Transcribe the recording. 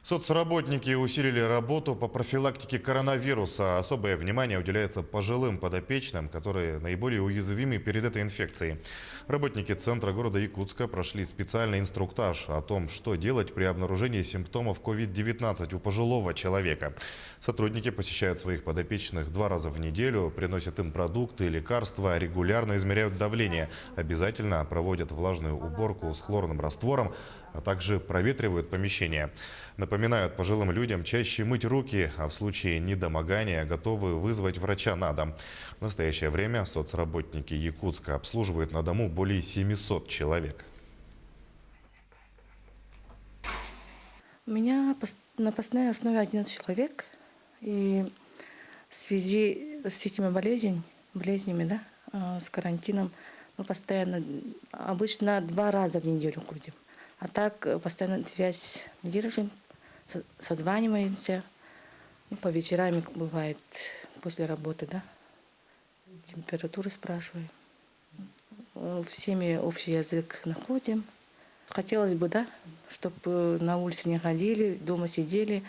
Соцработники усилили работу по профилактике коронавируса. Особое внимание уделяется пожилым подопечным, которые наиболее уязвимы перед этой инфекцией. Работники центра города Якутска прошли специальный инструктаж о том, что делать при обнаружении симптомов COVID-19 у пожилого человека. Сотрудники посещают своих подопечных 2 раза в неделю, приносят им продукты, лекарства, регулярно измеряют давление, обязательно проводят влажную уборку с хлорным раствором, а также проветривают помещение. Напоминают пожилым людям чаще мыть руки, а в случае недомогания готовы вызвать врача на дом. В настоящее время соцработники Якутска обслуживают на дому более 700 человек. У меня на постоянной основе 11 человек. И в связи с этими болезнями, да, с карантином, мы постоянно, обычно 2 раза в неделю ходим. А так постоянно связь держим, созваниваемся. Ну, по вечерам бывает после работы, да, температуру спрашиваем. Всеми общий язык находим. Хотелось бы, да, чтобы на улице не ходили, дома сидели,